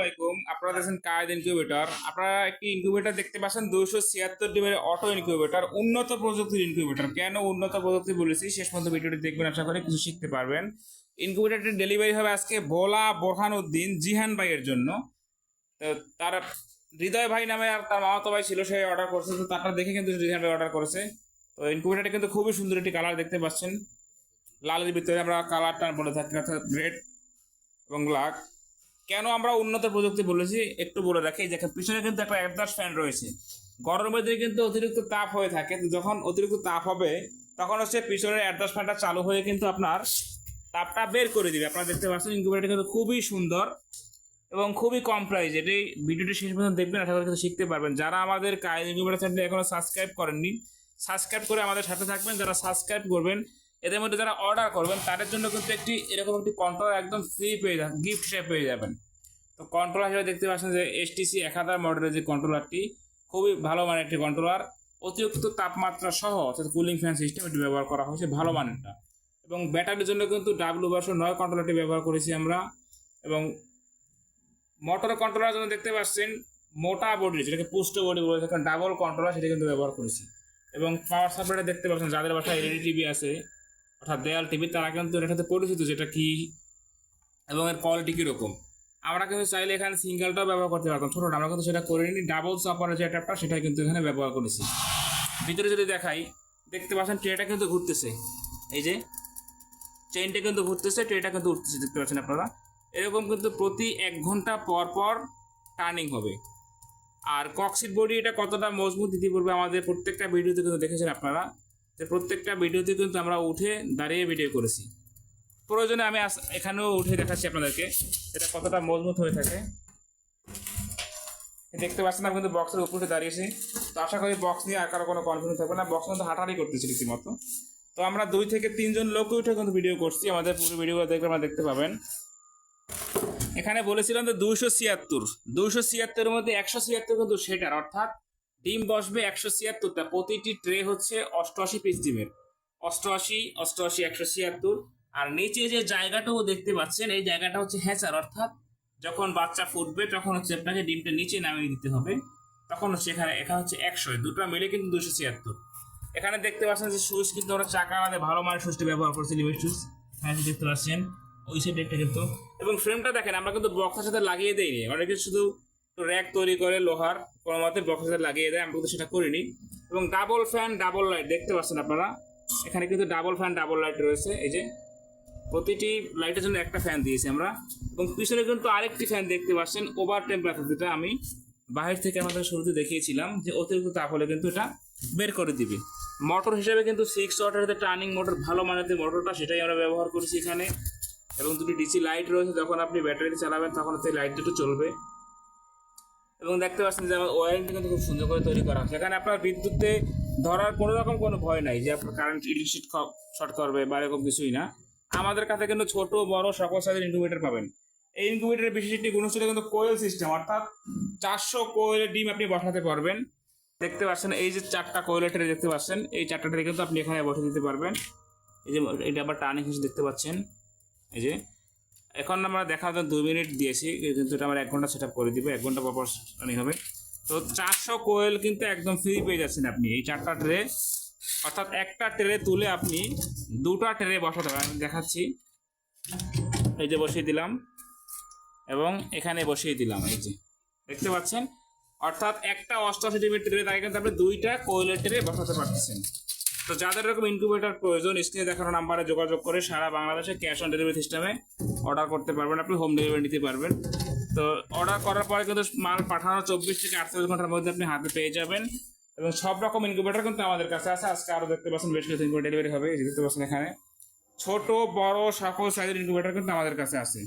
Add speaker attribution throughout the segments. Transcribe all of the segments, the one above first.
Speaker 1: আসসালামাইকুম। আপনারা দেখছেন কায়েদ ইনকিউবেটর। আপনারা একটি ইনকিউবেটর দেখতে পাচ্ছেন, 276 ডিমের অটো ইনকিউবেটর, উন্নত প্রযুক্তির ইনকিউবেটর। কেন উন্নত প্রযুক্তি বলেছি, শেষ পর্যন্ত ভিডিওটি দেখবেন, আশা করি কিছু শিখতে পারবেন। ইনকিউবেটরটি ডেলিভারি হবে আজকে ভোলা বোরহানউদ্দিন জিহান ভাইয়ের জন্য। তো তার হৃদয় ভাই নামে আর তার মামাতো ভাই ছিল, সে অর্ডার করছে। তো তারটা দেখে কিন্তু জিহান ভাই অর্ডার করেছে। তো ইনকিউবেটরটি কিন্তু খুবই সুন্দর একটি কালার দেখতে পাচ্ছেন, লালের ভিতরে আমরা কালারটা বলে থাকি, অর্থাৎ রেড এবং ব্ল্যাক। কেন আমরা উন্নত প্রযুক্তি বলেছি একটু বলে রাখি। দেখেন পিছনে কিন্তু একটা অ্যাডজাস্ট ফ্যান রয়েছে। গরমের দিনে কিন্তু অতিরিক্ত তাপ হয়ে থাকে, তো যখন অতিরিক্ত তাপ হবে তখন হচ্ছে পিছনের অ্যাডজাস্ট ফ্যানটা চালু হয়ে কিন্তু আপনার তাপটা বের করে দিবে। আপনারা দেখতে পাচ্ছেন ইনকিউবেটরটা কিন্তু খুবই সুন্দর এবং খুবই কম প্রাইস। এটি ভিডিওটি শেষ পর্যন্ত দেখবেন, আশা করি কিন্তু শিখতে পারবেন। যারা আমাদের কায়েদ ইনকিউবেটর চ্যানেলটি এখনো সাবস্ক্রাইব করেননি, সাবস্ক্রাইব করে আমাদের সাথে থাকবেন। যারা সাবস্ক্রাইব করবেন, এদের মধ্যে যারা অর্ডার করবেন তাদের জন্য কিন্তু একটি এরকম একটি কন্ট্রোলার একদম ফ্রি পেয়ে যাবেন, গিফট হিসেবে পেয়ে যাবেন। তো কন্ট্রোলার হিসেবে দেখতে পাচ্ছেন যে HTC 1000 মডেলের যে কন্ট্রোলারটি, খুবই ভালো মানের একটি কন্ট্রোলার। অতিরিক্ত তাপমাত্রা সহ অর্থাৎ কুলিং ফ্যান সিস্টেম এটি ব্যবহার করা হয়েছে, ভালো মানেরটা। এবং ব্যাটারির জন্য কিন্তু W9 কন্ট্রোলারটি ব্যবহার করেছি আমরা। এবং মোটর কন্ট্রোলার জন্য দেখতে পাচ্ছেন মোটা বডি, যেটাকে পুষ্ট বডি বলে থাকেন, ডাবল কন্ট্রোলার, সেটা কিন্তু ব্যবহার করেছি। এবং পাওয়ার সাপ্লাইটা দেখতে পাচ্ছেন, যাদের বাসায় LED টিভি আছে অর্থাৎ দেয়াল টিভি, তারা কিন্তু এর সাথে পরিচিত, যেটা কি এবং এর কোয়ালিটি কীরকম। আমরা কিন্তু চাইলে এখানে সিঙ্গেলটাও ব্যবহার করতে পারতাম, ছোটোটা, আমরা কিন্তু সেটা করিনি। ডাবল সাপারের যে ট্যাপটা, সেটাই কিন্তু এখানে ব্যবহার করেছি। ভিতরে যদি দেখাই, দেখতে পাচ্ছেন ট্রেটা কিন্তু ঘুরতেছে, এই যে চেইনটা কিন্তু ঘুরতেছে, ট্রেটা কিন্তু উঠতেছে, দেখতে পাচ্ছেন আপনারা। এরকম কিন্তু প্রতি 1 ঘন্টা পর পর টার্নিং হবে। আর কক্সিট বডি এটা কতটা মজবুত দিতে পারবে, আমাদের প্রত্যেকটা ভিডিওতে কিন্তু দেখেছেন আপনারা, যে প্রত্যেকটা ভিডিওতে কিন্তু আমরা উঠে দাঁড়িয়ে ভিডিও করেছি। প্রয়োজনে আমি এখানেও উঠে দেখাচ্ছি আপনাদেরকে এটা কতটা মজবুত হয়ে থাকে। দেখতে পাচ্ছেন আমি কিন্তু বক্সের উপরে দাঁড়িয়েছি। তো আশা করি বক্স নিয়ে আর কারো কোনো কনফিউশন থাকবে না। বক্স কিন্তু হাঁটাহাঁটি করতেছি রীতিমতো। তো আমরা 2 থেকে 3 জন লোক উঠে কিন্তু ভিডিও করছি, আমাদের পুরো ভিডিওগুলো দেখলে আমরা দেখতে পাবেন। এখানে বলেছিলাম যে 276 মধ্যে 176 কিন্তু সেটার, অর্থাৎ ডিম বসবে 176টা। প্রতিটি ট্রে হচ্ছে 88 পিস ডিমের, 88 88 176। আর নিচে যে জায়গাটাও দেখতে পাচ্ছেন, এই জায়গাটা হচ্ছে হ্যাচার, অর্থাৎ যখন বাচ্চা ফুটবে তখন হচ্ছে আপনাকে ডিমটা নিচে নামিয়ে দিতে হবে, তখন হচ্ছে এখানে হচ্ছে 100, দুটো মিলে কিন্তু 276। এখানে দেখতে পাচ্ছেন যে সুইচ কিন্তু আমরা চাকা আমাদের ভালো মানের সুইচটা ব্যবহার করছি, লিমিট সুইচ। হ্যাঁ, দেখতে পাচ্ছেন ওই সাইডে একটা কিন্তু। এবং ফ্রেমটা দেখেন, আমরা কিন্তু বক্সের সাথে লাগিয়ে দেইনি। অনেকে শুধু র্যাক তৈরি করে লোহার, কোনো মতে বক্সের সাথে লাগিয়ে দেয়, আমরা কিন্তু সেটা করিনি। এবং ডাবল ফ্যান ডাবল লাইট দেখতে পাচ্ছেন আপনারা, এখানে কিন্তু ডাবল ফ্যান ডাবল লাইট রয়েছে, এই যে প্রতিটি লাইটের জন্য একটা ফ্যান দিয়েছি আমরা। এবং পিছনে কিন্তু আরেকটি ফ্যান দেখতে পাচ্ছেন ওভার টেম্পারেচার, যেটা আমি বাহির থেকে আমাদের শুরুতে দেখিয়েছিলাম যে অতিরিক্ত তাপ হলে কিন্তু এটা বের করে দিবে। মোটর হিসেবে কিন্তু 6 ওয়াটের যে টার্নিং মোটর, ভালো মানের যে মোটরটা, সেটাই আমরা ব্যবহার করেছি এখানে। এবং দুটি DC লাইট রয়েছে, যখন আপনি ব্যাটারিতে চালাবেন তখন সেই লাইট দুটো চলবে। এবং দেখতে পাচ্ছেন যে আমার ওয়ারিংটি কিন্তু খুব সুন্দর করে তৈরি করা হচ্ছে। এখানে আপনার বিদ্যুতে ধরার কোনো রকম কোনো ভয় নাই যে আপনার কারেন্ট ইলেকট্রিক শর্ট করবে বা এরকম কিছুই না। আমাদের কাছে কিন্তু ছোট বড় সকল সাইজের ইনকিউবেটর পাবেন। এই ইনকিউবেটরের বিশেষ একটি গুণ হচ্ছে কিন্তু কোয়েল সিস্টেম, অর্থাৎ 400 কোয়েলের ডিম আপনি বসাতে পারবেন। দেখতে পাচ্ছেন এই যে 4টা কোয়েলের ট্রে দেখতে পাচ্ছেন, এই 4টা ট্রে কিন্তু আপনি এখানে বসে দিতে পারবেন। এই যে এটা আবার টার্নিং হিসেবে দেখতে পাচ্ছেন, এই যে এখন আমরা দেখার জন্য 2 মিনিট দিয়েছি, কিন্তু এটা আমরা 1 ঘন্টা সেট আপ করে দিব, 1 ঘন্টা পর রানিং হবে। তো 400 কোয়েল কিন্তু একদম ফ্রি পেয়ে যাচ্ছেন আপনি এই 4টা ট্রে, অর্থাৎ একটা ট্রে তুলে আপনি 2টা ট্রে বসাতে পারেন। আমি দেখাচ্ছি, এই যে বসিয়ে দিলাম এবং এখানে বসিয়ে দিলাম, এই যে দেখতে পাচ্ছেন। অর্থাৎ একটা 88 ডিমের ট্রে তাকে কিন্তু আপনি 2টা কোয়েলের ট্রে বসাতে পারতেছেন। তো যাদের এরকম ইনকিউবেটর প্রয়োজন, স্ক্রিনে দেখানো নাম্বারে যোগাযোগ করে সারা বাংলাদেশে ক্যাশ অন ডেলিভারি সিস্টেমে অর্ডার করতে পারবেন, আপনি হোম ডেলিভারি নিতে পারবেন। তো অর্ডার করার পরে কিন্তু মাল পাঠানোর 24 থেকে 48 ঘন্টার মধ্যে আপনি হাতে পেয়ে যাবেন। এবং সব রকম ইনকিউবেটর কিন্তু আমাদের কাছে আছে। আজকে আরও দেখতে পাচ্ছেন বেশ কিছু ইনকিউবেটর ডেলিভারি হবে, দেখতে পাচ্ছেন এখানে ছোট বড় সকল সাইজের ইনকিউবেটর কিন্তু আমাদের কাছে আছে।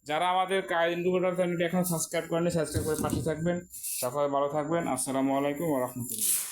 Speaker 1: যারা আমাদের কায়েদ ইনকিউবেটর চ্যানেলটি এখন সাবস্ক্রাইব করেনি, সাবস্ক্রাইব করে পাশে থাকবেন। সকলে ভালো থাকবেন। আসসালামু আলাইকুম ওয়া রাহমাতুল্লাহ।